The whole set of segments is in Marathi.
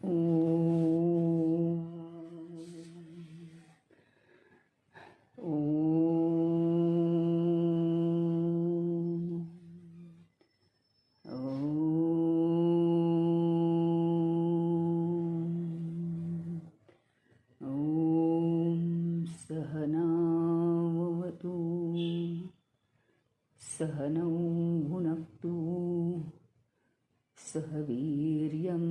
ओम सहनावतु सहनौ भुनक्तु सह वीर्यं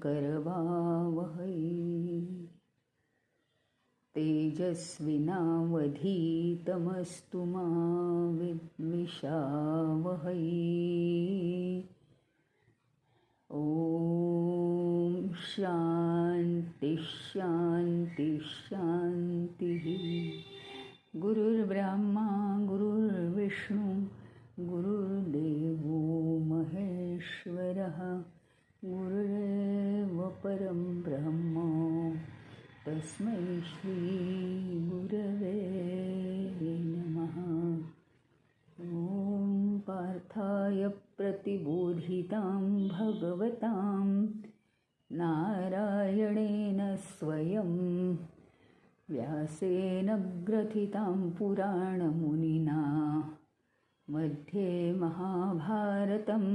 करवावहै तेजस्विनावधीतमस्तु मा विद्विषावहै। ॐ शान्ति शान्ति शान्तिः। गुरुर्ब्रह्मा गुरुर्विष्णु गुरुर्देवो महेश्वरः गुरुरेव परं ब्रह्म तस्मै श्री गुरवे नमः। ॐ पार्थाय प्रतिबोधितां भगवतां नारायणेन स्वयं व्यासेन ग्रथितां पुराणमुनिना मध्ये महाभारतम्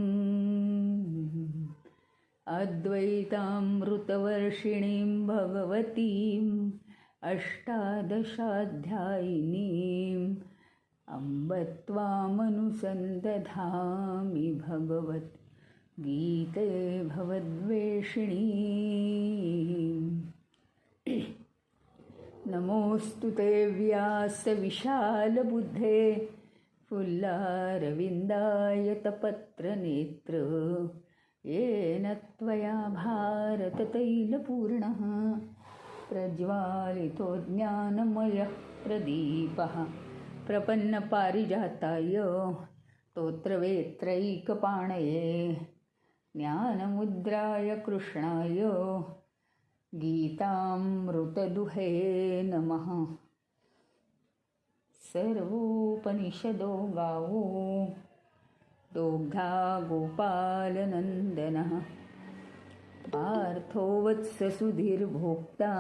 अद्वैतामृतवर्षिणीं भगवतीम् अष्टादशाध्यायिनीम् अम्ब त्वामनुसन्दधामि भगवद्गीते भवद्वेषिणीम्। नमोऽस्तु ते व्यासविशालबुद्धे फुल्लारविन्दायतपत्रनेत्र येन त्वया भारततैलपूर्णः प्रज्वालितो ज्ञानमयः प्रदीपः प्रपन्नपारिजाताय स्तोत्रवेत्रैकपाणये ज्ञानमुद्राय कृष्णाय गीतामृतदुहे नमः। सर्वोपनिषदो गावो दोग्धा गोपालनन्दनः पार्थो वत्ससुधीर्भोक्ता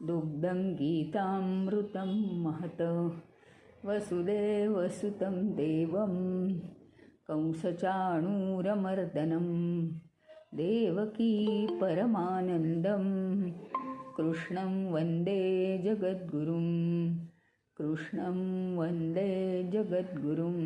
दुग्धं गीतामृतं महत्। वसुदेवसुतं देवं कंसचाणूरमर्दनं देवकी परमानन्दं कृष्णं वन्दे जगद्गुरुं कृष्णं वन्दे जगद्गुरुम्।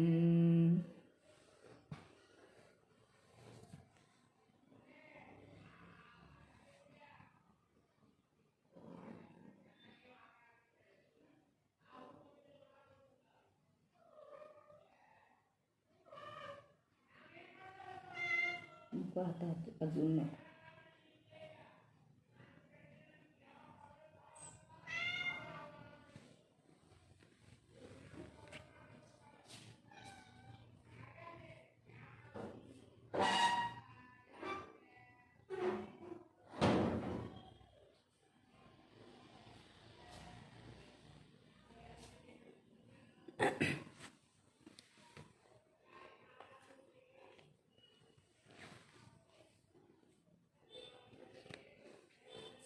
पाहतात अजून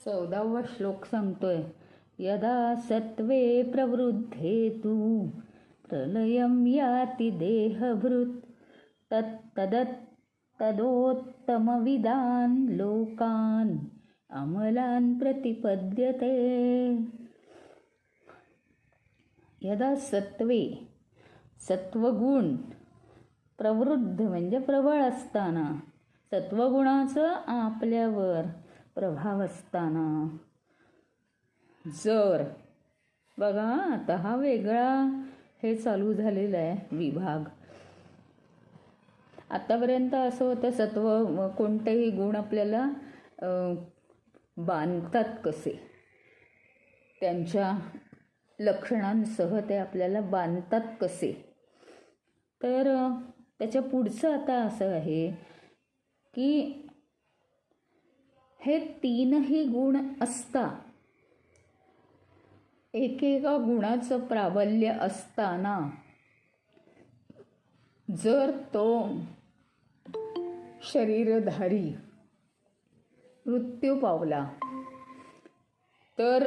चौदावा श्लोक सांगतोय, यदा सत्वे प्रवृद्धे तु प्रलयं याति देहभृत् तदोत्तमविदान् लोकान् अमलान् प्रतिपद्यते। यदा सत्वे सत्वगुण प्रवृद्ध म्हणजे प्रबळ असताना, सत्वगुणाचं आपल्यावर प्रभाव असताना, जर बघा आता हा वेगळा हे चालू झालेला आहे विभाग. आतापर्यंत असं होतं सत्व कोणतेही गुण आपल्याला बांधतात कसे, त्यांच्या लक्षणांसह ते आपल्याला बांधतात कसे. तर त्याच्या पुढचं आता असं आहे की हे तीनही गुण असता, एकेका गुणाचं प्राबल्य असताना जर तो शरीरधारी मृत्यू पावला तर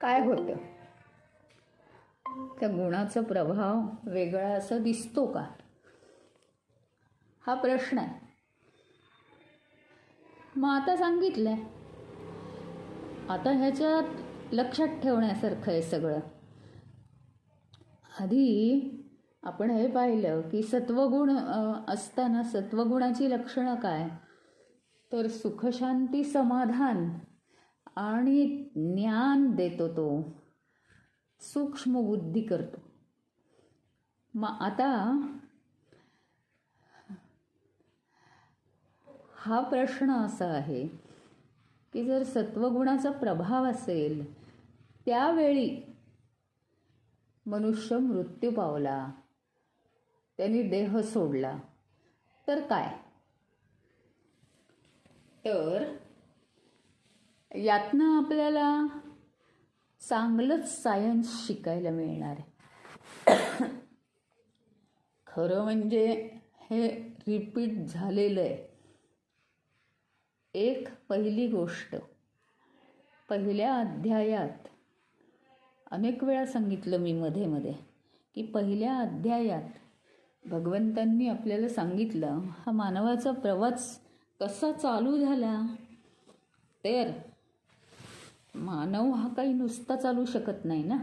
काय होतं? त्या गुणाचा प्रभाव वेगळा असा दिसतो का? हा प्रश्न आहे. मग आता सांगितलंय, आता ह्याच्यात लक्षात ठेवण्यासारखं आहे सगळं. आधी आपण हे पाहिलं की सत्वगुण असताना सत्वगुणाची लक्षणं काय? तर सुखशांती समाधान आणि ज्ञान देतो, तो सूक्ष्म बुद्धी करतो. मग आता हा प्रश्न असा आहे की जर सत्वगुणाचा प्रभाव असेल त्यावेळी मनुष्य मृत्यू पावला, त्यांनी देह सोडला, तर काय? तर यातनं आपल्याला चांगलंच सायन्स शिकायला मिळणार आहे. खरं म्हणजे हे रिपीट झालेलं आहे. एक पहिली गोष्ट पहिल्या अध्यायात अनेक वेळा सांगितलं मी मध्ये मध्ये की पहिल्या अध्यायात भगवंतांनी आपल्याला सांगितलं हा मानवाचा प्रवास कसा चालू झाला. तर मानव हा काही नुसता चालू शकत नाही ना.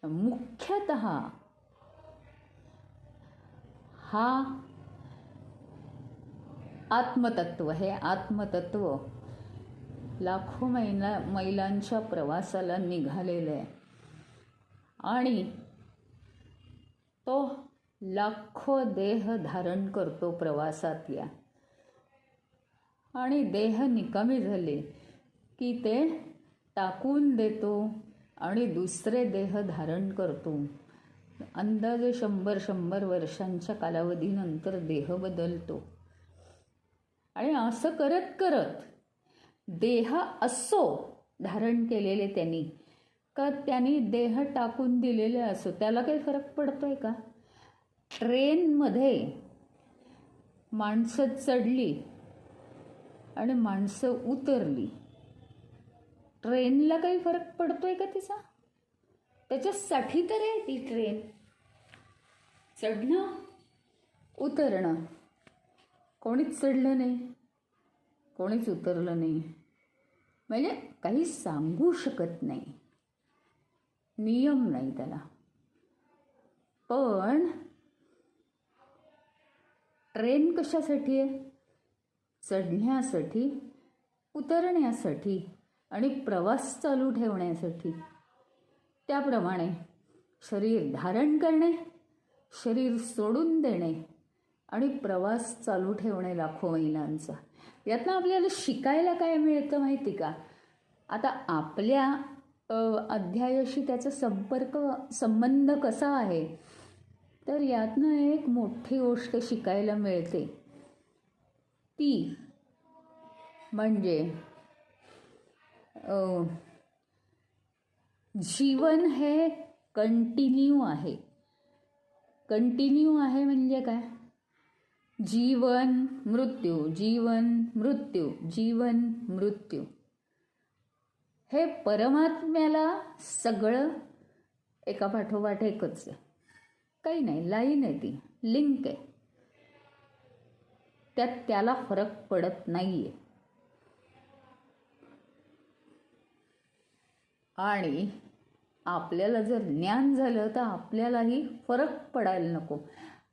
मुख्यतः हा आत्मतत्व, हे आत्मतत्व लाखो मैलांच्या प्रवासाला निघालेलं आहे आणि तो लाखो देह धारण करतो प्रवासात या. आणि देह निकामी झाले की ते टाकून देतो आणि दुसरे देह धारण करतो. अंदाजे 100 वर्षांच्या कालावधीनंतर देह बदलतो. आणि असं करत करत देह असो धारण केलेले त्यांनी का त्यांनी देह टाकून दिलेले असो, त्याला काही फरक पडतोय का? ट्रेनमध्ये माणसं चढली आणि माणसं उतरली, ट्रेनला काही फरक पडतोय का तिचा? त्याच्यासाठी तर आहे ती ट्रेन. चढणं उतरणं. कोणीच चढलं नाही, कोणीच उतरलं नाही, म्हणजे काही सांगू शकत नाही, नियम नाही त्याला. पण ट्रेन कशासाठी आहे? चढण्यासाठी, उतरण्यासाठी आणि प्रवास चालू ठेवण्यासाठी. त्याप्रमाणे शरीर धारण करणे, शरीर सोडून देणे आणि प्रवास चालू ठेवणे लाखो मैलांचा. यातनं आपल्याला शिकायला काय मिळतं माहिती का? आता आपल्या अध्यायाशी त्याचा संबंध कसा आहे, तर यातनं एक मोठी गोष्ट शिकायला मिळते. ती म्हणजे जीवन हे कंटिन्यू आहे. कंटिन्यू आहे म्हणजे काय? जीवन मृत्यू, जीवन मृत्यू, जीवन मृत्यू. हे परमात्म्याला सगळं एका पाठोपाठ एकच आहे. काही नाही, लाईन आहे ती, लिंक आहे. त्यात त्याला फरक पडत नाहीये. आणि आपल्याला जर ज्ञान झालं तर आपल्यालाही फरक पडायला नको.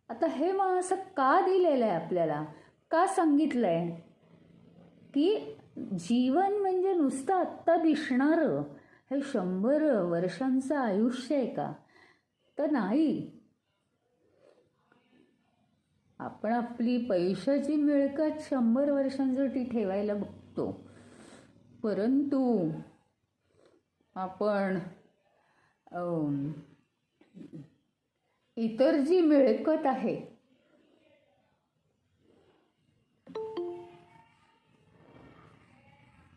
आता हे मग असं का दिलेलं आहे आपल्याला? का सांगितलं आहे की जीवन म्हणजे नुसतं आत्ता दिसणारं हे 100 वर्षांचं आयुष्य आहे का? तर नाही. आपण आपली पैशाची मिळकत 100 वर्षांसाठी ठेवायला बघतो, परंतु आपण इतर जी मिळकत आहे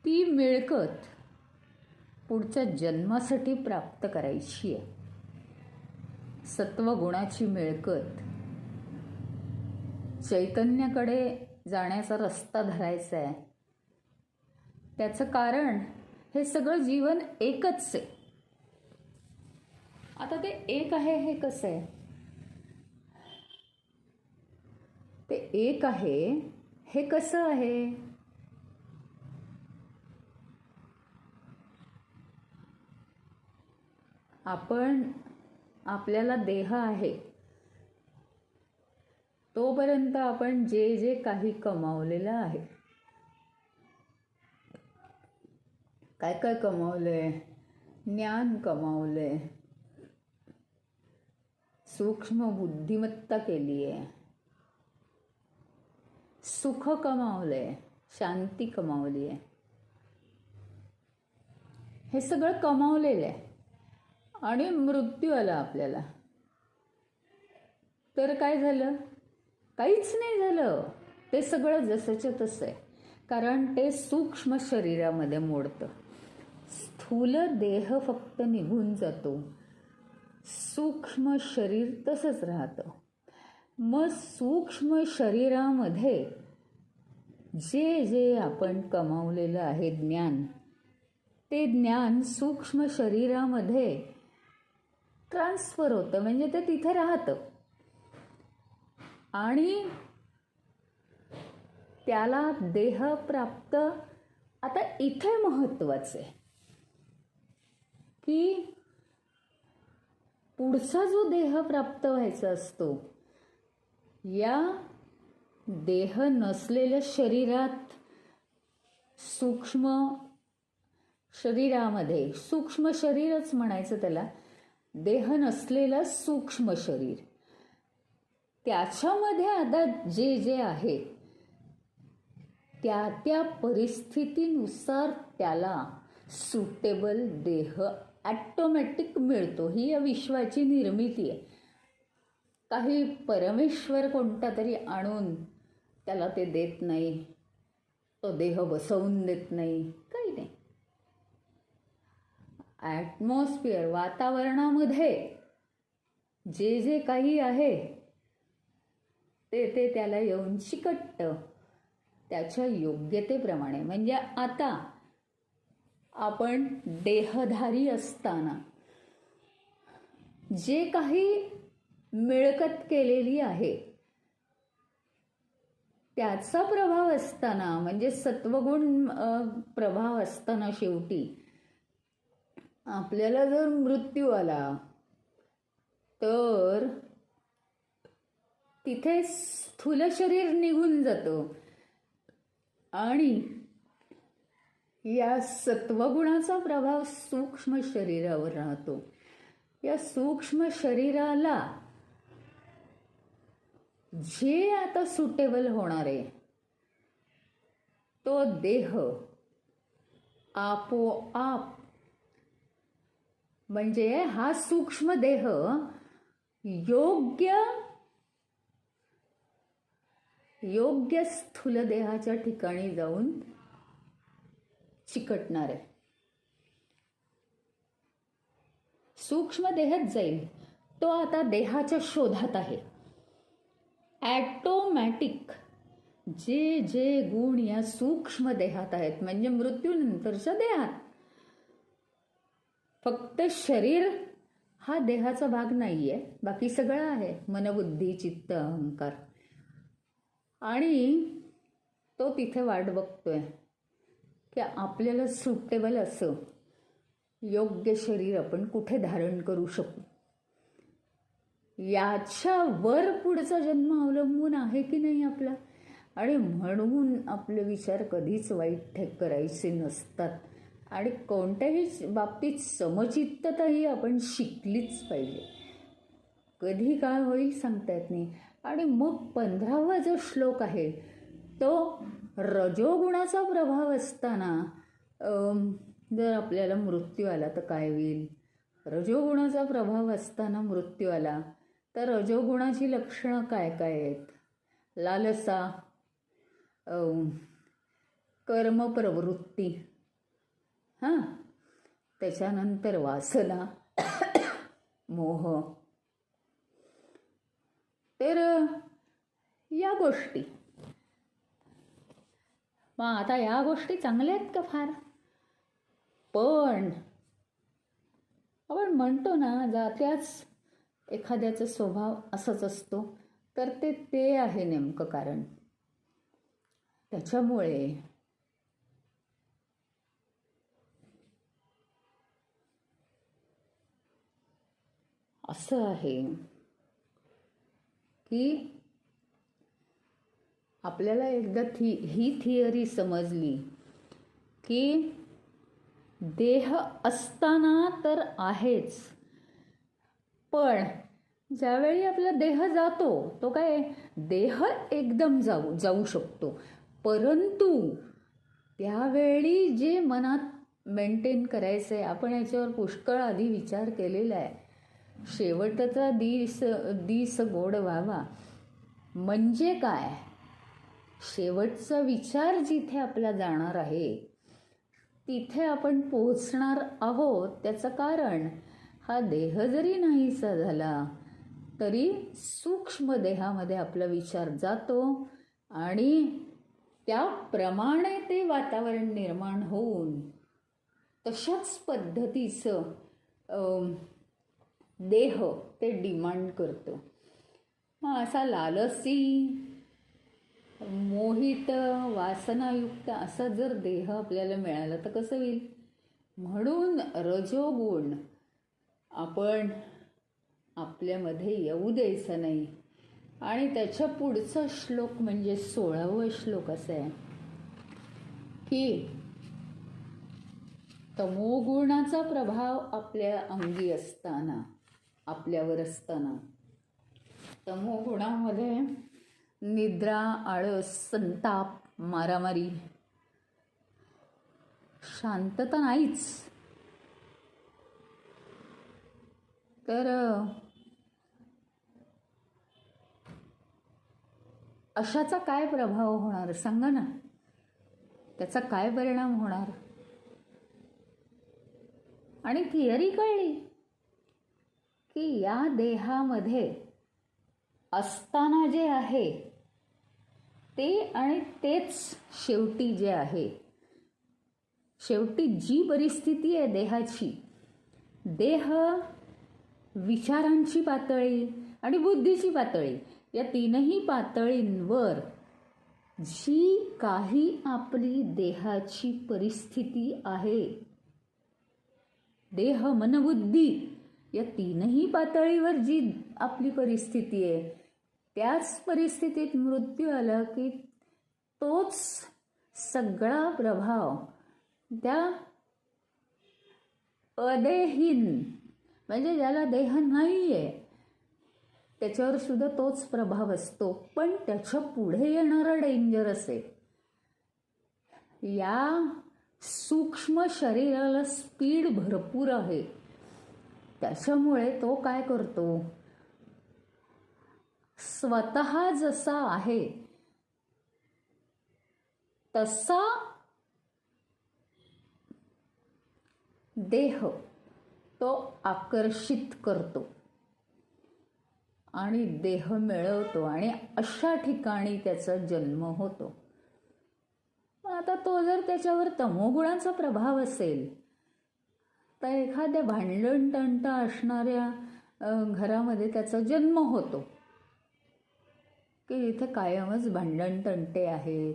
ती मिळकत पुढच्या जन्मासाठी प्राप्त करायची आहे. सत्वगुणाची मिळकत चैतन्याकडे जाण्याचा रस्ता धरायचा आहे. त्याचं कारण हे सगळं जीवन एकच आहे. आता ते एक आहे हे कसं आहे? ते एक आहे हे कसं आहे? आपल्याला देह आहे तोपर्यंत आपण जे जे काही कमावलेलं आहे, काय काय कमावलंय? ज्ञान कमावलंय, सूक्ष्म बुद्धिमत्ता केली आहे, सुख कमावलंय, शांती कमावली आहे. हे सगळं कमावलेलं आहे आणि मृत्यू आला आपल्याला तर काय झालं? काहीच नाही झालं. ते सगळं जसंच्या तसं आहे. कारण ते सूक्ष्म शरीरामध्ये मोडतं. स्थूल देह फक्त निघून जातो, सूक्ष्म शरीर तसंच राहतं. मग सूक्ष्म शरीरामध्ये जे जे आपण कमावलेलं आहे ज्ञान, ते ज्ञान सूक्ष्म शरीरामध्ये ट्रान्सफर होतं, म्हणजे ते तिथे राहतं आणि त्याला देह प्राप्त. आता इथे महत्वाचं आहे की पुढचा जो देह प्राप्त व्हायचा असतो, या देह नसलेल्या शरीरात, सूक्ष्म शरीरामध्ये, सूक्ष्म शरीरच म्हणायचं त्याला, देह नसलेलं सूक्ष्म शरीर, त्याच्यामध्ये आता जे जे आहे त्या त्या परिस्थितीनुसार त्याला सुटेबल देह ॲटोमॅटिक मिळतो. ही या विश्वाची निर्मिती आहे. काही परमेश्वर कोणता तरी आणून त्याला ते देत नाही, तो देह बसवून देत नाही, काही नाही. ॲटमॉस्फिअर, वातावरणामध्ये जे जे काही आहे ते ते त्याला येऊन चिकटतं त्याच्या योग्यतेप्रमाणे. म्हणजे आता आपण देहधारी असताना जे काही मिळकत केलेली आहे त्याचा प्रभाव असताना, म्हणजे सत्वगुण प्रभाव असताना, शेवटी आपल्याला जर मृत्यू आला तर तिथे स्थूल शरीर निघून जातं आणि या सत्वगुणाचा प्रभाव सूक्ष्म शरीरावर राहतो. या सूक्ष्म शरीराला जे आता सुटेबल होणार आहे तो देह आपोआप, म्हणजे हा सूक्ष्म देह योग्य स्थूल देहाच्या ठिकाणी जाऊन चिकटणार आहे. सूक्ष्म देहच जाईल. तो आता देहाच्या शोधात आहे. ॲटोमॅटिक जे जे गुण या सूक्ष्म देहात आहेत, म्हणजे मृत्यूनंतरच्या देहात, फक्त शरीर हा देहाचा भाग नाहीये, बाकी सगळं आहे, मनबुद्धी चित्त अहंकार. आणि तो तिथे वाट बघतोय की आपल्याला सुटेबल असं योग्य शरीर आपण कुठे धारण करू शकू. याच्यावर पुढचा जन्म अवलंबून आहे की नाही आपला. आणि म्हणून आपले विचार कधीच वाईट करायचे नसतात. आणि कोणत्याही बाबतीत समचित्तताही आपण शिकलीच पाहिजे. कधी काय होईल सांगता येत नाही. आणि मग 15वा जो श्लोक आहे तो रजोगुणाचा प्रभाव असताना जर आपल्याला मृत्यू आला तर काय होईल. रजोगुणाचा प्रभाव असताना मृत्यू आला तर रजोगुणाची लक्षणं काय काय आहेत. लालसा, कर्मप्रवृत्ती, त्याच्यानंतर वासना, मोह. तर या गोष्टी मग आता या गोष्टी चांगल्या आहेत का फार? पण आपण म्हणतो ना, जात्याच एखाद्याचा स्वभाव असाच असतो, तर ते आहे नेमकं कारण. त्याच्यामुळे असं आहे की आपल्याला एकदा ही थिअरी समजली की देह असताना तर आहेच, पण ज्यावेळी आपला देह जातो, तो काय देह एकदम जाऊ शकतो, परंतु त्यावेळी जे मनात मेंटेन करायचं आहे, आपण याच्यावर पुष्कळ आधी विचार केलेला आहे. शेवटचा दिस गोड व्हावा म्हणजे काय? शेवटचा विचार जिथे आपला जाणार आहे तिथे आपण पोहोचणार आहोत. त्याचं कारण हा देह जरी नाहीसा झाला तरी सूक्ष्म देहामध्ये आपला विचार जातो आणि त्याप्रमाणे ते वातावरण निर्माण होऊन तशाच पद्धतीचं देह ते डिमांड करतो. मग असा लालसी, मोहित, वासनायुक्त असा जर देह आपल्याला मिळाला तर कसं होईल? म्हणून रजोगुण आपण आपल्यामध्ये येऊ द्यायचा नाही. आणि त्याच्या पुढचा श्लोक म्हणजे 16वा श्लोक असा आहे की तमोगुणाचा प्रभाव आपल्या अंगी असताना, आपल्यावर असताना, तमोगुणामध्ये निद्रा, आळस, संताप, मारामारी, शांतता नाहीच. तर अशाचा काय प्रभाव होणार सांगा ना? त्याचा काय परिणाम होणार? आणि थिअरी कळली की या देहामध्ये असताना जे आहे ते आणि तेच शेवटी जे आहे, शेवटी जी परिस्थिती आहे देहाची, देह, विचारांची पातळी आणि बुद्धीची पातळी, या तीनही पातळींवर जी काही आपली देहाची परिस्थिती आहे, देह, मन, बुद्धी या तीनही पातळीवर जी आपली परिस्थिती आहे, त्याच परिस्थितीत मृत्यू आला की तोच सगळा प्रभाव त्या अदेहीन, म्हणजे ज्याला देह नाही आहे, त्याच्यावर सुद्धा तोच प्रभाव असतो. पण त्याच्या पुढे येणारा डेंजरस आहे. या सूक्ष्म शरीराला स्पीड भरपूर आहे. त्याच्यामुळे तो काय करतो, स्वतः जसा आहे तसा देह तो आकर्षित करतो आणि देह मिळवतो आणि अशा ठिकाणी त्याचा जन्म होतो. आता तो जर त्याच्यावर तमोगुणाचा प्रभाव असेल तर एखाद्या भांडण तंटा असणाऱ्या घरामध्ये त्याचा जन्म होतो की इथे कायमच भांडण तंटे आहेत,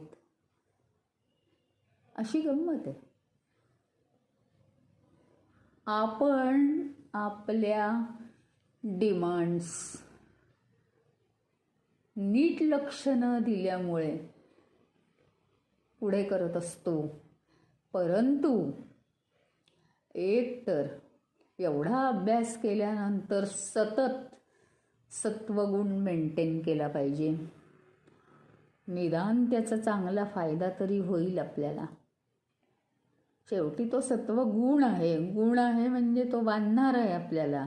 अशी गंमत आहे. आपण आपल्या डिमांड्स नीट लक्ष न दिल्यामुळे पुढे करत असतो. परंतु एक तर एवढा अभ्यास केल्यानंतर सतत सत्वगुण मेंटेन केला पाहिजे. निदान त्याचा चांगला फायदा तरी होईल आपल्याला. शेवटी तो सत्वगुण आहे, गुण आहे म्हणजे तो बांधणार आहे आपल्याला.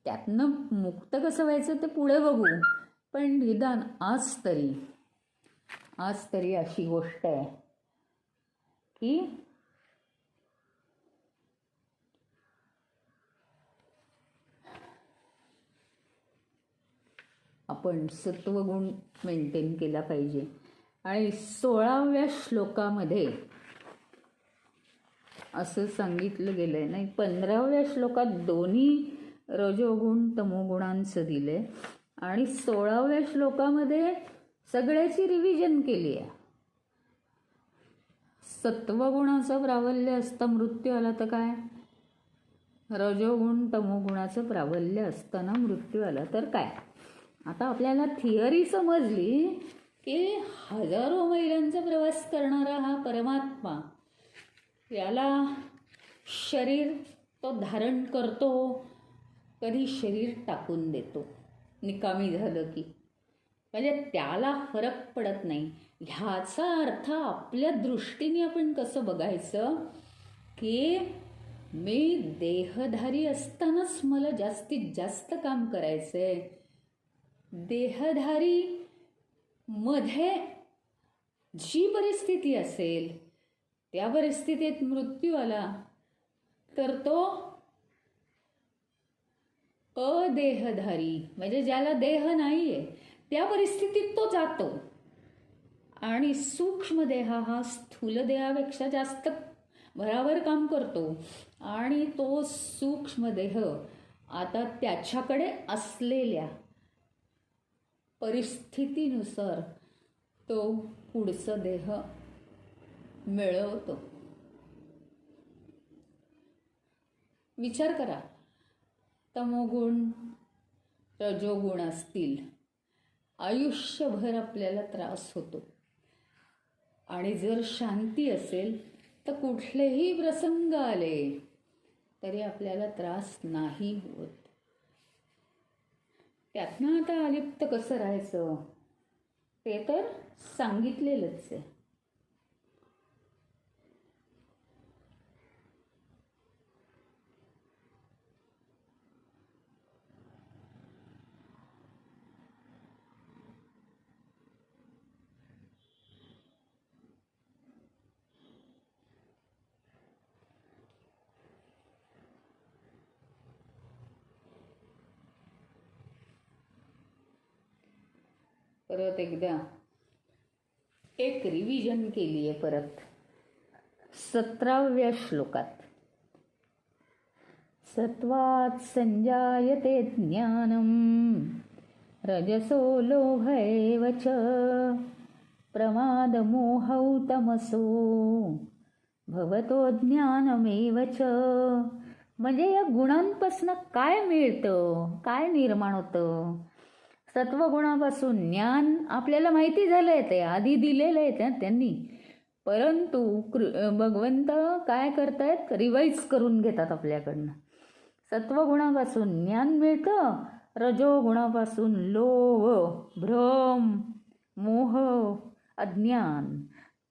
त्यातनं मुक्त कसं व्हायचं ते पुढे बघू, पण निदान आज तरी अशी गोष्ट आहे की आपण सत्वगुण मेंटेन केला पाहिजे. आणि 16व्या श्लोकामध्ये असं सांगितलं गेलंय नाही, 15व्या श्लोकात दोन्ही रजोगुण तमोगुणांचं दिले आणि 16व्या श्लोकामध्ये सगळ्याची रिव्हिजन केली आहे. सत्वगुणाचं प्राबल्य असता मृत्यू आला तर काय, रजोगुण तमोगुणाचं प्राबल्य असताना मृत्यू आला तर काय. आता आपल्याला थिअरी समजली की हजारो मैलांचा प्रवास करणारा हा परमात्मा, याला शरीर तो धारण करतो, कधी शरीर टाकून देतो निकामी झालं की, म्हणजे त्याला फरक पडत नाही. ह्याचा अर्थ आपल्या दृष्टीने आपण कसं बघायचं की मी देहधारी असतानाच मला जास्तीत जास्त काम करायचं आहे. देहधारी मध्ये जी परिस्थिती असेल त्या परिस्थितीत मृत्यू आला तर तो अदेहधारी, म्हणजे ज्याला देह नाही आहे त्या परिस्थितीत तो जातो. आणि सूक्ष्म देह हा स्थूल देहापेक्षा जास्त भराभर काम करतो आणि तो सूक्ष्म देह आता त्याच्याकडे असलेल्या परिस्थितीनुसार तो पुढचं देह मिळवतो. विचार करा, तमोगुण रजोगुण असतील, आयुष्यभर आपल्याला त्रास होतो. आणि जर शांती असेल तर कुठलेही प्रसंग आले तरी आपल्याला त्रास नाही होत. त्यातनं आता अलिप्त कसं राहायचं ते तर सांगितलेलंच आहे. परत एकदा एक रिव्हिजन केली आहे परत 17व्या श्लोकात. सत्वात् संजायते ज्ञानम रजसो लोभ एव च प्रमाद मोहौ तमसो भवतो ज्ञानमेव च. म्हणजे या गुणांपासून काय मिळतं, काय निर्माण होतं. सत्वगुणापासून ज्ञान आपल्याला माहिती झालं आहे, ते आधी दिलेलं आहे त्यांनी, परंतु भगवंत काय करतायत, रिवाईज करून घेतात आपल्याकडनं. सत्वगुणापासून ज्ञान मिळतं, रजोगुणापासून लोभ, भ्रम, मोह, अज्ञान,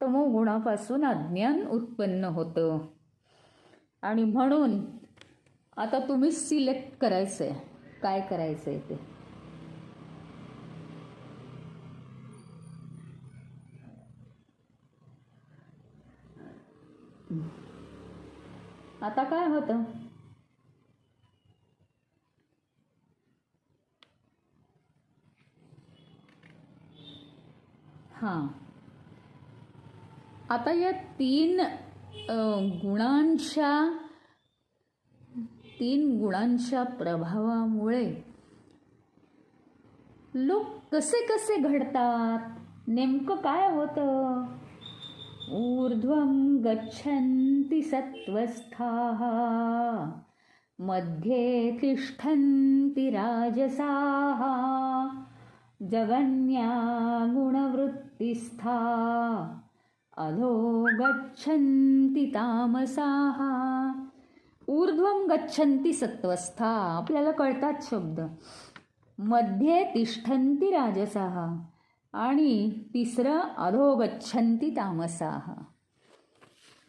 तमोगुणापासून अज्ञान उत्पन्न होतं. आणि म्हणून आता तुम्ही सिलेक्ट करायचं आहे, काय करायचं आहे ते. आता काय होतं, हां, आता या तीन गुणांच्या प्रभावामुळे लोक कसे कसे घडतात, नेमकं काय होतं. ऊर्ध्वं गच्छन्ति सत्त्वस्थाः मध्ये तिष्ठन्ति राजसाः जगन्या गुणवृत्तिस्था अधो गच्छन्ति तामसाः. ऊर्ध्वं गच्छन्ति सत्त्वस्था आपल्याला कळतात शब्द. मध्ये तिष्ठन्ति राजसाः आणि तिसरं अधो गच्छन्ति तामसाः.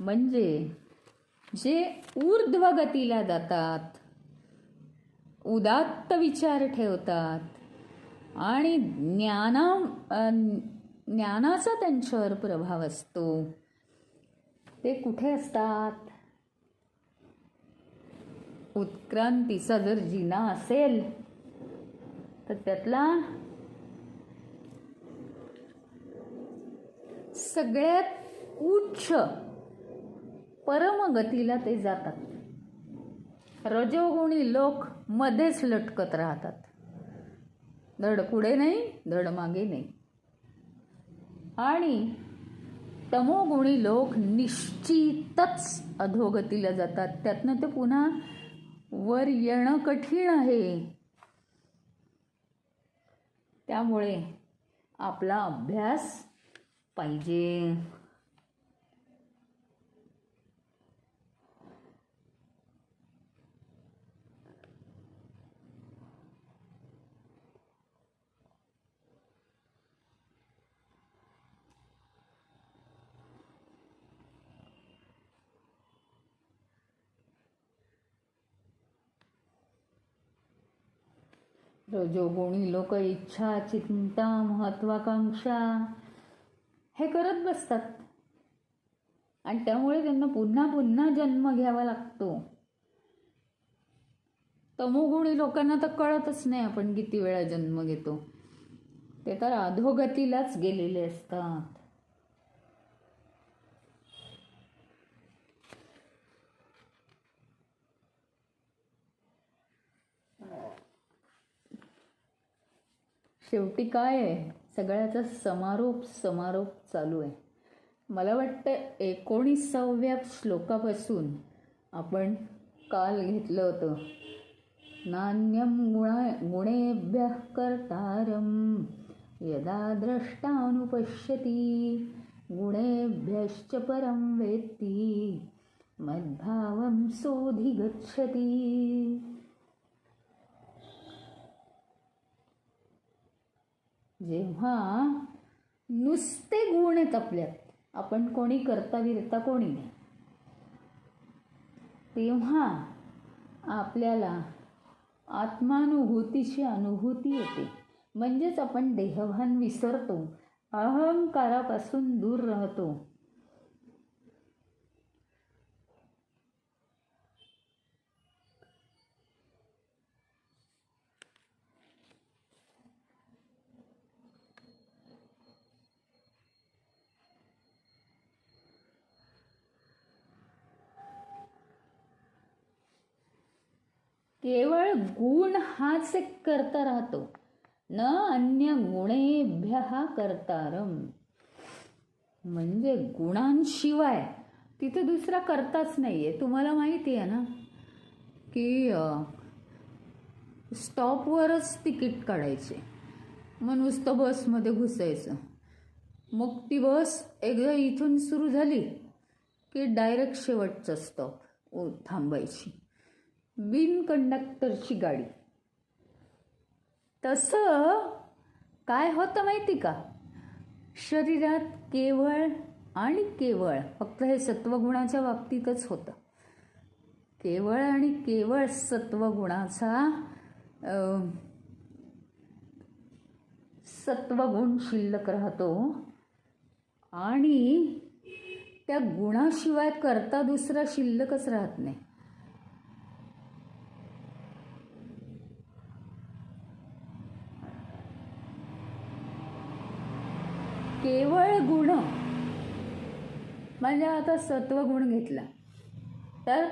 म्हणजे जे ऊर्ध्वगतीला जातात, उदात्त विचार ठेवतात आणि ज्ञानाचा त्यांच्यावर प्रभाव असतो, ते कुठे असतात. उत्क्रांतीचा जर जिना असेल तर त्यातला सगळ्यात उच्च परमगतीला ते जातात. रजोगुणी लोक मध्येच लटकत राहतात, धड पुढे नाही धड मागे नाही. आणि तमोगुणी लोक निश्चितच अधोगतीला जातात. त्यातनं ते पुन्हा वर येणं कठीण आहे. त्यामुळे आपला अभ्यास पाहिजे. रजोगुणी लोक इच्छा, चिंता, महत्वाकांक्षा हे करत बसतात आणि त्यामुळे त्यांना पुन्हा पुन्हा जन्म घ्यावा लागतो. तमोगुणी लोकांना तर कळतच नाही आपण किती वेळा जन्म घेतो. ते तर अधोगतीलाच गेलेले असतात. शेवटी काय आहे, सगळ्याचा समारोप चालू आहे. मला वाटतं 19व्या श्लोकापासून आपण काल घेतलं होतं. नान्यं गुणेभ्यः कर्तारं यदा द्रष्टानुपश्यति गुणेभ्यश्च परं वेत्ति मद्भावं सोऽधिगच्छति. जेव्हा नुसते गुण आहेत आपल्यात, आपण कोणी करता विरता कोणी नाही, तेव्हा आपल्याला आत्मानुभूतीची अनुभूती येते. म्हणजेच आपण देहभान विसरतो, अहंकारापासून दूर राहतो. केवळ गुण हाच एक करता राहतो. न अन्य गुणेभ्यः कर्तारम. म्हणजे गुणांशिवाय तिथे दुसरा करताच नाहीये. तुम्हाला माहिती आहे ना की स्टॉपवरच तिकीट काढायचे, मग नुसतं बसमध्ये घुसायचं. मग ती बस एकदा इथून सुरू झाली की डायरेक्ट शेवटचा स्टॉप थांबायची. बिन कंडक्टरची गाडी. तसं काय होतं माहिती का, शरीरात केवळ आणि केवळ फक्त हे सत्वगुणाच्या बाबतीतच होतं. केवळ आणि केवळ सत्वगुणाचा सत्वगुण शिल्लक राहतो आणि त्या गुणाशिवाय करता दुसरा शिल्लकच राहत नाही. केवळ गुण म्हणजे आता सत्वगुण घेतला तर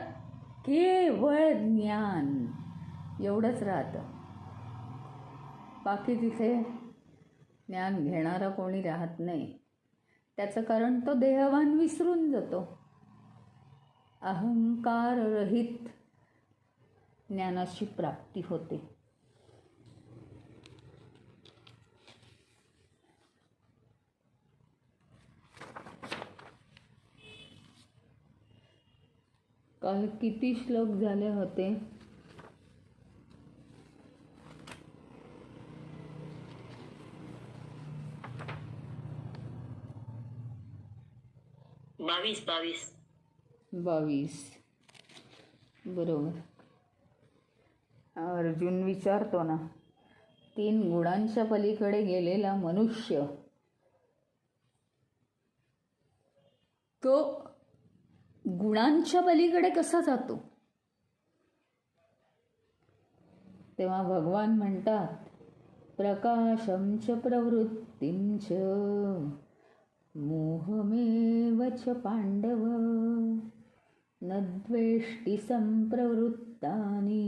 केवळ ज्ञान एवढंच राहतं. बाकी तिथे ज्ञान घेणारा कोणी राहत नाही. त्याचं कारण तो देहभान विसरून जातो. अहंकाररहित ज्ञानाची प्राप्ती होते. काल किती श्लोक झाले होते? 22. बरोबर. अर्जुन विचारतो ना, 3 गुणांच्या पलीकडे गेलेला मनुष्य तो गुणांच्या पलीकडे कसा जातो? तेव्हा भगवान म्हणतात, प्रकाशं च प्रवृत्तीं च मोहमेव च पांडव न द्वेष्टि संप्रवृत्तानि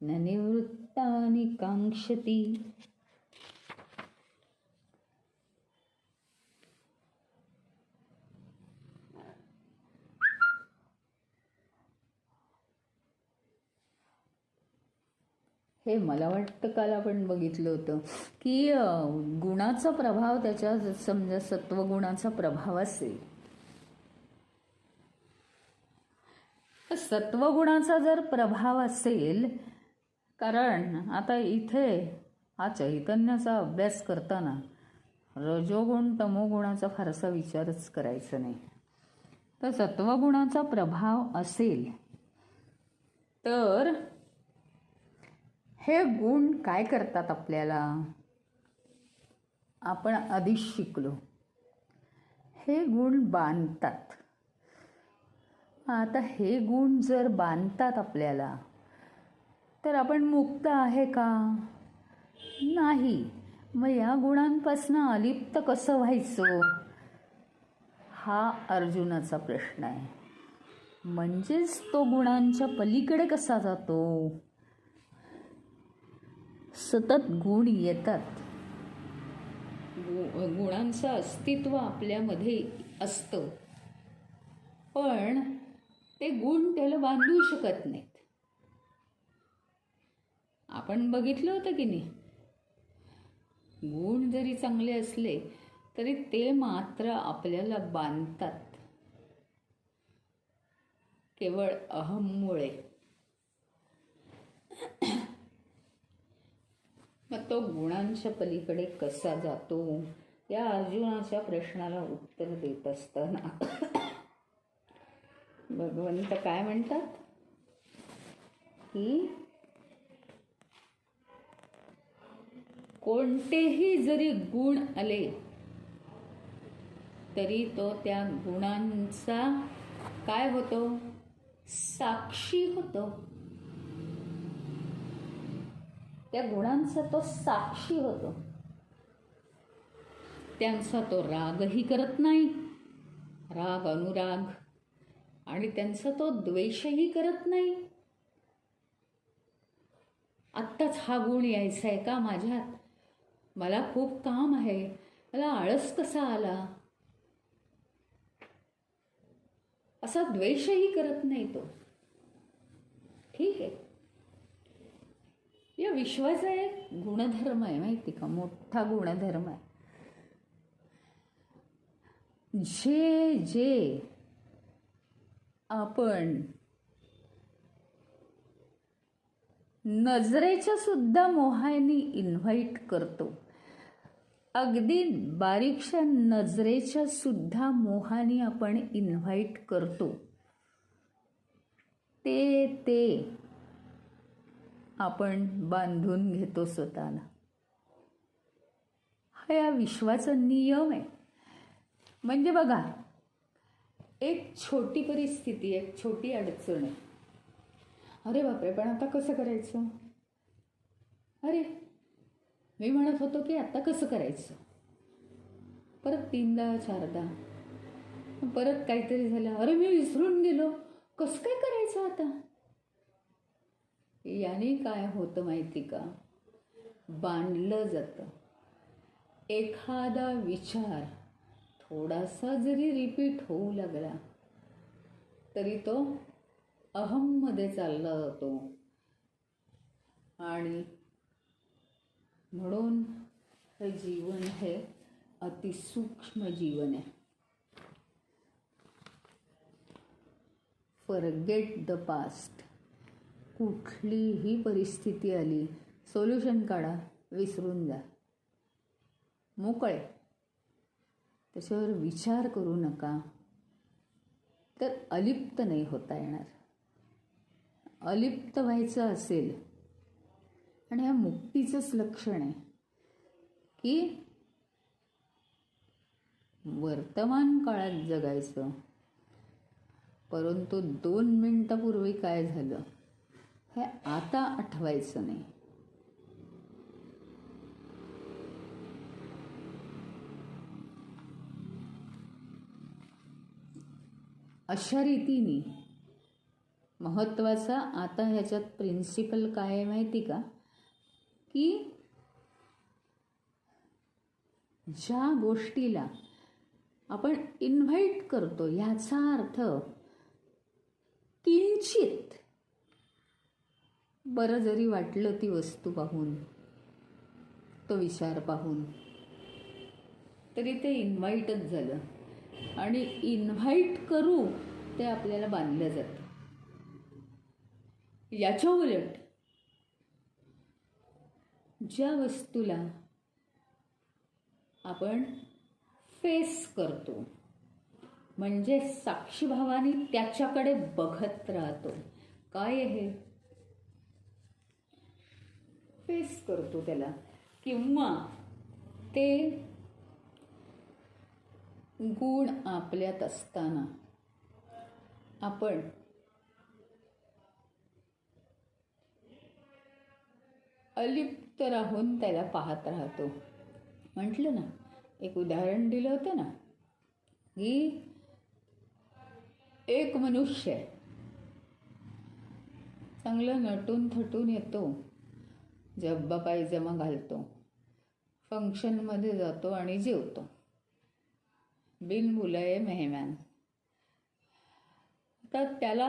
न निवृत्तानि कांक्षति. हे मला वाटतं काल आपण बघितलं होतं की गुणाचा प्रभाव त्याच्या समजा सत्वगुणाचा प्रभाव असेल. सत्वगुणाचा जर प्रभाव असेल, कारण आता इथे हा चैतन्याचा अभ्यास करताना रजोगुण तमोगुणाचा फारसा विचारच करायचा नाही. तर सत्वगुणाचा प्रभाव असेल तर हे गुण काय करतात आपल्याला, आपण आधीच शिकलो. हे गुण बांधतात. आता हे गुण जर बांधतात आपल्याला तर आपण मुक्त आहे का? नाही. मग या गुणांपासून अलिप्त कसं व्हायचं हा अर्जुनाचा प्रश्न आहे. म्हणजेच तो गुणांच्या पलीकडे कसा जातो. सतत गुण येतात, गुणांचं अस्तित्व आपल्यामध्ये असतं, पण ते गुण त्याला बांधू शकत नाहीत. आपण बघितलं होतं की नाही, गुण जरी चांगले असले तरी ते मात्र आपल्याला बांधतात केवळ अहममुळे. मग तो गुणांच्या पलीकडे कसा जातो या अर्जुनाच्या प्रश्नाला उत्तर देत असताना भगवंत काय म्हणतात की कोणतेही जरी गुण आले तरी तो त्या गुणांचा काय होतो, साक्षी होतो. त्या गुणांचा तो साक्षी होतो. त्यांचा तो रागही करत नाही, राग अनुराग, आणि त्यांचा तो द्वेषही करत नाही. आत्ताच हा गुण यायचा आहे का माझ्यात, मला खूप काम आहे, मला आळस कसा आला, असा द्वेषही करत नाही तो. ठीक आहे, या विश्वाचा एक गुणधर्म आहे, माहिती का, मोठा गुणधर्म आहे. जे जे आपण नजरेच्या सुद्धा मोहाने इन्व्हाइट करतो, अगदी बारीकशा नजरेच्या सुद्धा मोहाने आपण इन्व्हाइट करतो, ते आपण बांधून घेतो स्वतःला. हा या विश्वाचा नियम आहे. म्हणजे बघा, एक छोटी परिस्थिती, एक छोटी अडचण आहे. अरे बापरे, पण आता कसं करायचं, अरे मी म्हणत होतो की आता कसं करायचं, परत 3दा 4दा परत काहीतरी झालं, अरे मी विसरून गेलो, कसं काय करायचं आता. याने काय होतं माहिती का, बांधलं जातं. एखादा विचार थोडासा जरी रिपीट होऊ लागला तरी तो अहममध्ये चालला जातो. आणि म्हणून हे जीवन हे अतिसूक्ष्म जीवन आहे. Forget the past. कुठलीही परिस्थिती आली, सोल्युशन काढा, विसरून जा, मोकळे, त्याच्यावर विचार करू नका. तर अलिप्त नाही होता येणार. अलिप्त व्हायचं असेल, आणि ह्या मुक्तीचंच लक्षण आहे की वर्तमान काळात जगायचं, परंतु 2 मिनिटापूर्वी काय झालं हे आता आठवायचं नाही. अशा रीतीने महत्त्वाचा आता ह्याच्यात प्रिन्सिपल काय आहे माहिती का, की ज्या गोष्टीला आपण इन्व्हाइट करतो ह्याचा अर्थ किंचित बरं जरी वाटलं ती वस्तू पाहून, तो विचार पाहून, तरी ते इन्व्हाइटच झालं. आणि इन्व्हाइट करू ते आपल्याला बांधलं जातं. याच्या उलट ज्या वस्तूला आपण फेस करतो, म्हणजे साक्षीभावाने त्याच्याकडे बघत राहतो, काय आहे फेस करतो त्याला, किंवा ते गुण आपल्यात असताना आपण अलिप्त राहून त्याला पाहत राहतो. म्हटलं ना, एक उदाहरण दिलं होतं ना, की एक मनुष्य चांगलं नटून थटून येतो, जब्बा पायजमा घालतो, फंक्शनमध्ये जातो आणि जेवतो, बिनबुलाये मेहमान. तर त्याला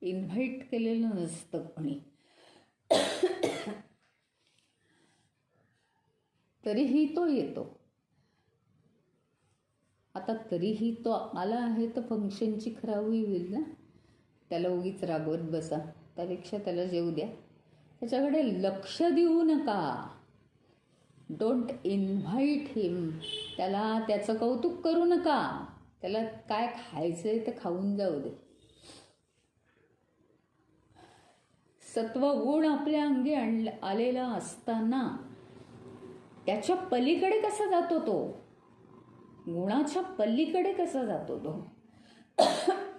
इन्व्हाइट केलेलं नसतं कोणी, तरीही तो येतो. आता तरीही तो आला आहे तर फंक्शनची खराबी होईल ना, त्याला उगीच रागवत बसा, त्यापेक्षा त्याला जेवू द्या, त्याच्याकडे लक्ष देऊ नका. डोंट इन्व्हाइट हिम. त्याला त्याचं कौतुक करू नका. त्याला काय खायचंय ते खाऊन जाऊ दे. सत्वगुण आपल्या अंगी आलेला असताना त्याच्या पलीकडे कसा जातो तो, गुणाच्या पलीकडे कसा जातो तो.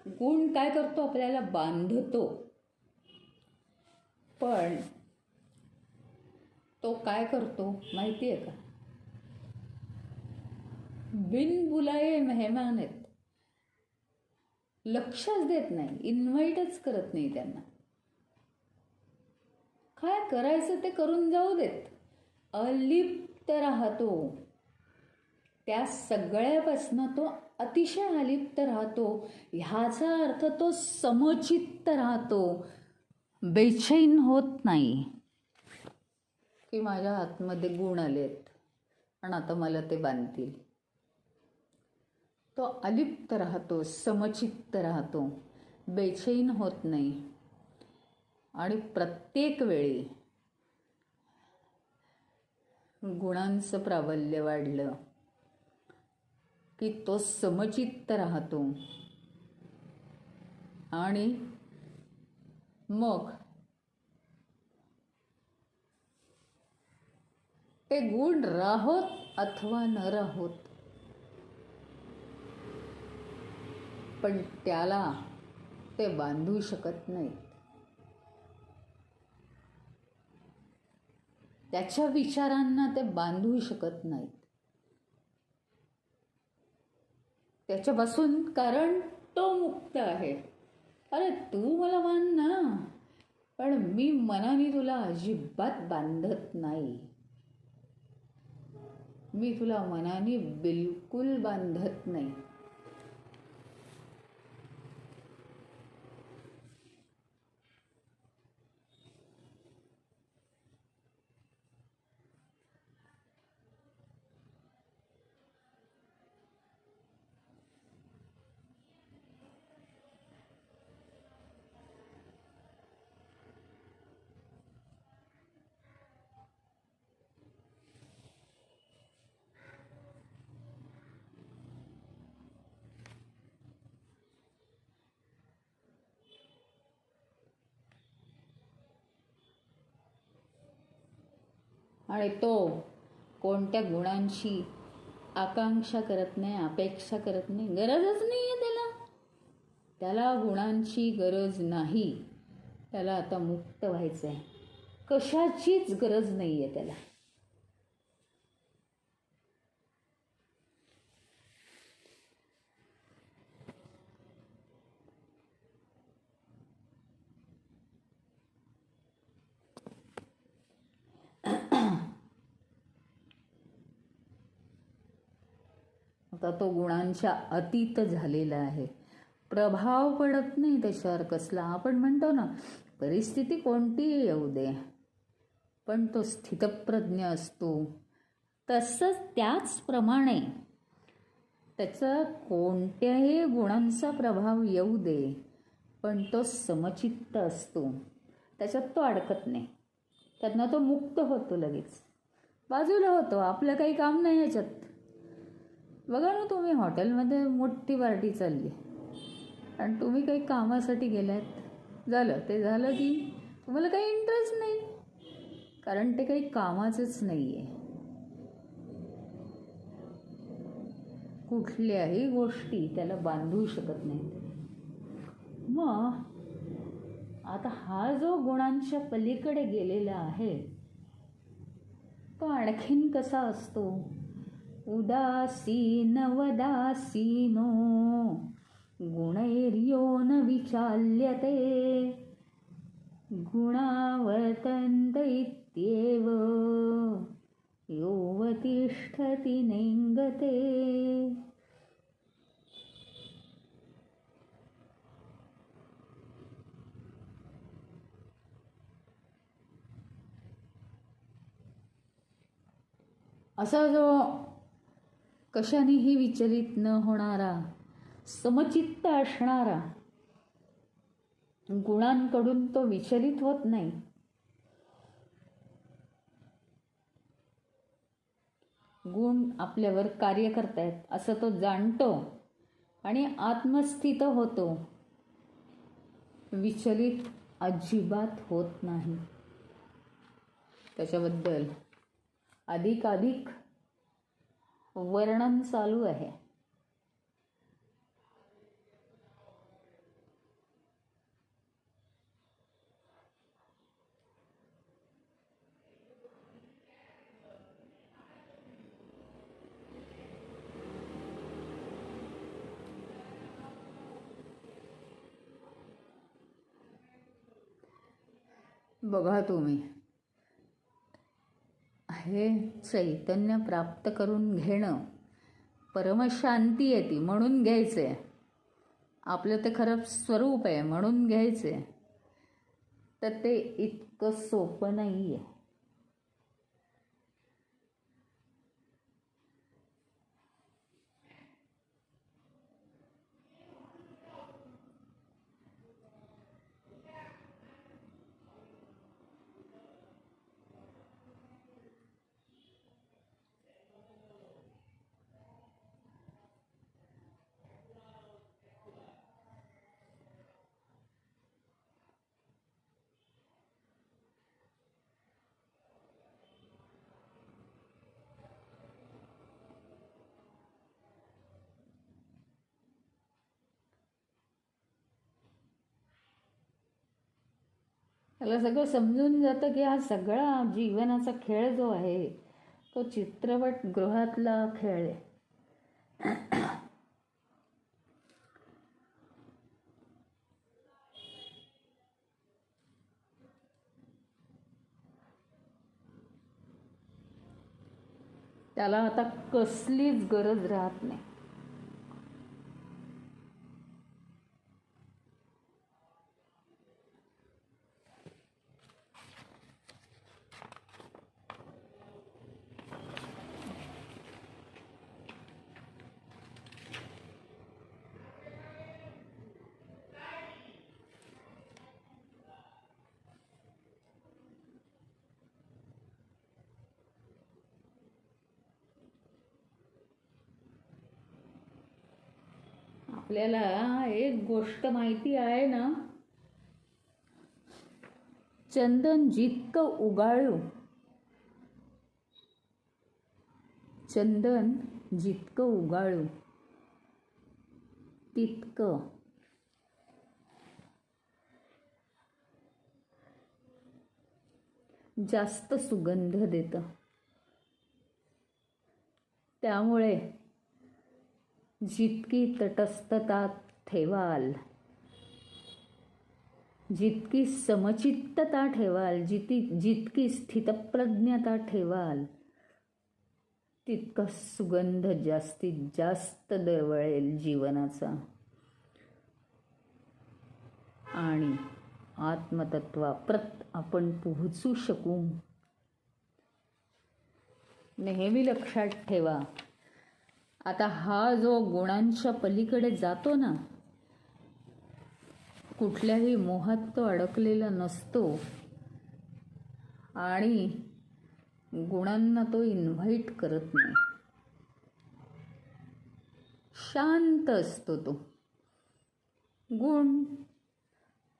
गुण काय करतो, आपल्याला बांधतो. पण तो काय करतो माहिती आहे का, बिनबुलाये मेहमान आहेत, लक्षच देत नाही, इन्व्हाइटच करत नाही त्यांना. काय करायचं ते करून जाऊ देत, अलिप्त राहतो. त्या सगळ्यापासून तो अतिशय अलिप्त राहतो. ह्याचा अर्थ तो समचित्त राहतो, बेचैन होत नाही की माझ्या आतमध्ये गुण आलेत आणि आता मला ते बांधतील. तो अलिप्त राहतो, समचित्त राहतो, बेचैन होत नाही. आणि प्रत्येक वेळी गुणांचं प्राबल्य वाढलं की तो समचित्त राहतो. आणि मग ते गुण राहोत अथवा न राहोत, पण त्याला ते बांधू शकत नाहीत. त्याच्या विचारांना ते बांधू शकत नाहीत त्याच्यापासून, कारण तो मुक्त आहे. अरे तू मला बांध ना, पण मी मनाने तुला अजिबात बांधत नाही. मी तुला मनाने बिलकुल बांधत नाही. आणि तो कोणत्या गुणांची आकांक्षा करत नाही, अपेक्षा करत नाही, गरजच नाही आहे त्याला. त्याला गुणांची गरज नाही. त्याला आता मुक्त व्हायचं आहे, कशाचीच गरज नाही आहे त्याला. आता तो गुणांच्या अतीत झालेला आहे. प्रभाव पडत नाही त्याच्यावर कसला. आपण म्हणतो ना, परिस्थिती कोणतीही येऊ दे, पण तो स्थितप्रज्ञ असतो. तसंच त्याचप्रमाणे त्याचा कोणत्याही गुणांचा प्रभाव येऊ दे, पण तो समचित्त असतो. त्याच्यात तो अडकत नाही. त्यातनं तो मुक्त होतो, लगेच बाजूला होतो. आपलं काही काम नाही ह्याच्यात. बघा ना, तुम्ही हॉटेलमध्ये मोठी पार्टी चालली आणि तुम्ही काही कामासाठी गेलात, झालं ते झालं की तुम्हाला काही इंटरेस्ट नाही, कारण ते काही कामाचंच नाही आहे. कुठल्याही गोष्टी त्याला बांधू शकत नाहीत. मग आता हा जो गुणांच्या पलीकडे गेलेला आहे, तो आणखीन कसा असतो? उदासीन वदासीनो गुणैर्यो न विचाल्यते गुणावर्तन्त इत्येव योवतिष्ठति नेङ्गते. असा जो कशानेही विचलित न होणारा, समचित्त असणारा, गुणांकडून तो विचलित होत नाही. गुण आपल्यावर कार्य करतायत असं तो जाणतो आणि आत्मस्थित होतो. विचलित अजिबात होत नाही. त्याच्याबद्दल अधिकाधिक वर्णन चालू आहे. बघा तुम्ही, हे चैतन्य प्राप्त करून घेणं, परमशांती येते म्हणून घ्यायचे. आपलं ते खरं स्वरूप आहे म्हणून घ्यायचे. तर ते इतकं सोपं नाही आहे. त्याला सगळं समजून जातं की हा सगळा जीवनाचा खेळ जो आहे तो चित्रपटगृहातला खेळ आहे. त्याला आता कसलीच गरज राहत नाही. आपल्याला एक गोष्ट माहिती आहे ना, चंदन जितकं उगाळू, चंदन जितकं उगाळू तितकं जास्त सुगंध देतं. त्यामुळे जितकी तटस्थता ठेवाल, जितकी समचित्तता ठेवाल, जितकी स्थितप्रज्ञता ठेवाल, तितका सुगंध जास्तीत जास्त दरवळेल जीवनाचा आणि आत्मतत्वाप्रत आपण पोहोचू शकू. नेहमी लक्षात ठेवा, आता हा जो गुणांच्या पलीकडे जातो ना, कुठल्याही मोहात तो अडकलेला नसतो आणि गुणांना तो इन्व्हाइट करत नाही. शांत असतो तो. गुण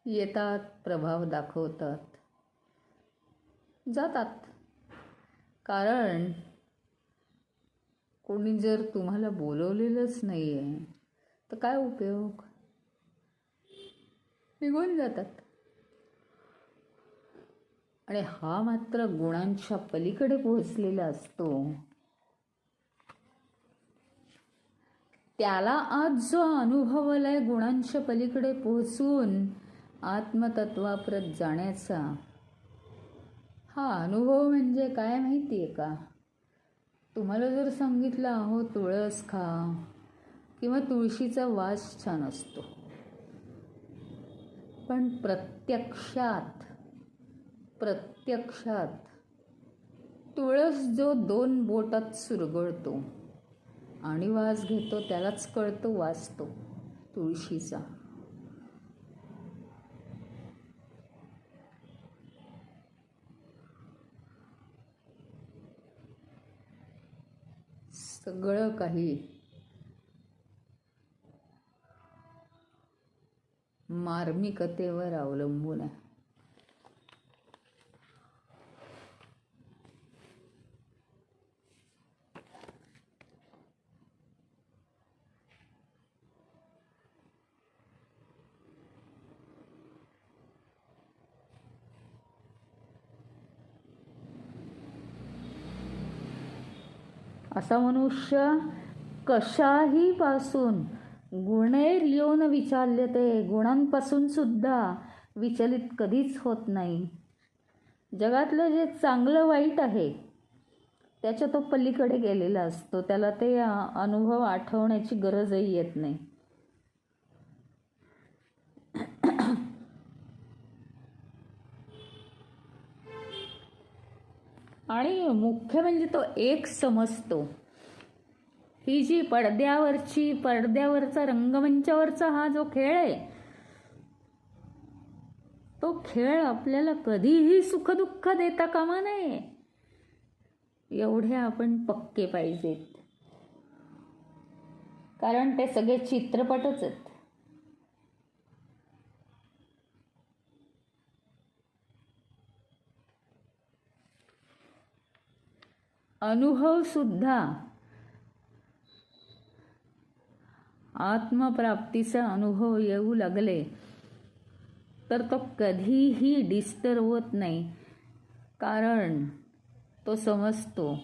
येतात, प्रभाव दाखवतात, जातात. कारण कोणी जर तुम्हाला बोलवलेलंच नाही आहे तर काय उपयोग, निघून जातात. आणि हा मात्र गुणांच्या पलीकडे पोहोचलेला असतो. त्याला आज जो अनुभव आलाय गुणांच्या पलीकडे पोहोचून आत्मतत्वाप्रत जाण्याचा, हा अनुभव म्हणजे काय माहिती आहे का? तुम्हाला जर सांगितलं अहो तुळस खा किंवा तुळशीचा वास छान असतो, पण प्रत्यक्षात तुळस जो 2 बोटात सुरगळतो आणि वास घेतो त्यालाच कळतो वास तो तुळशीचा. सगळं काही मार्मिकतेवर अवलंबून आहे. असा मनुष्य कशाही पासून गुणैर्योन विचाल्यते, गुणांपासून सुद्धा विचलित कधीच होत नाही. जगातलं जे चांगलं वाईट आहे त्याच्या तो पलीकडे गेलेला असतो. त्याला ते अनुभव आठवण्याची गरजही येत नाही. आणि मुख्य म्हणजे तो एक समजतो. ही जी पडद्यावरचा रंगमंचावरचा हा जो खेळ आहे, तो खेळ आपल्याला कधीही सुखदुःख देता कामा नये, एवढे आपण पक्के पाहिजेत. कारण ते सगळे चित्रपटच आहेत. अनुभव सुद्धा आत्मप्राप्तीचा अनुभव येऊ लागले तर तो कधीही डिस्टर्ब होत नाही. कारण तो समजतो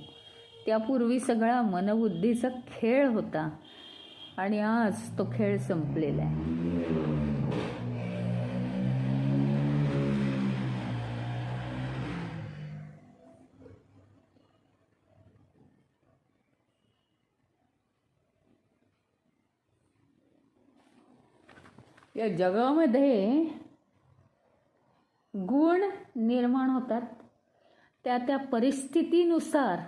त्यापूर्वी सगळा मनबुद्धीचा खेळ होता आणि आज तो खेळ संपलेला आहे. या जगामध्ये गुण निर्माण होतात त्या परिस्थितीनुसार,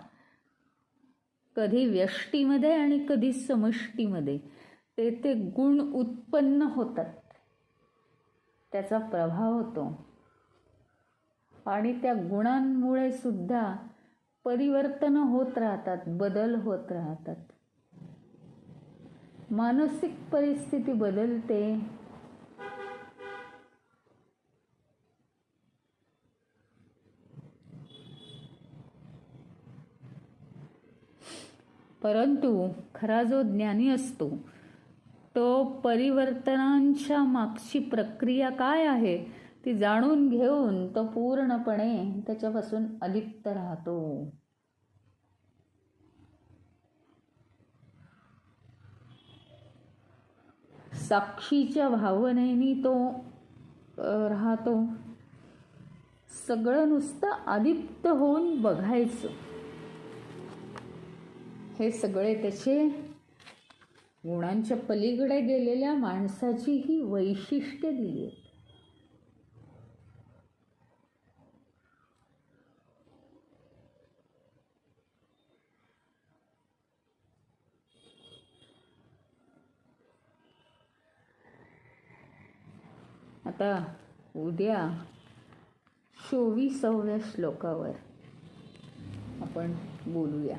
कधी व्यष्टीमध्ये आणि कधी समष्टीमध्ये ते गुण उत्पन्न होतात, त्याचा प्रभाव होतो. आणि त्या गुणांमुळे सुद्धा परिवर्तन होत राहतात, बदल होत राहतात. मानसिक परिस्थिती बदलते, परंतु खरा जो ज्ञानी असतो तो परिवर्तनांच्या मागची प्रक्रिया काय आहे ती जाणून घेऊन तो पूर्णपणे त्याच्यापासून अलिप्त राहतो. साक्षीच्या भावनेने तो राहतो. सगळं नुसतं अलिप्त होऊन बघायचं. हे सगळे त्याचे गुणांच्या पलीकडे गेलेल्या माणसाची ही वैशिष्ट्ये दिली आहेत. आता उद्या 24व्या श्लोकावर आपण बोलूया.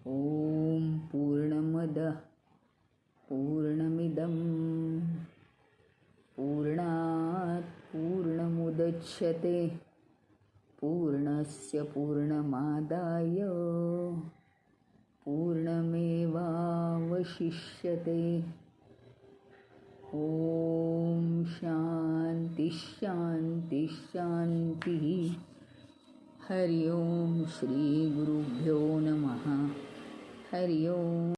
ओम पूर्णमद पूर्णमिदं पूर्णात् पूर्णमुदच्यते पूर्णस्य पूर्णमादाय पूर्णमेवावशिष्यते. ओम शांति शांति शांति. हरि ओम. श्री गुरुभ्यो नमः. हरि ओम.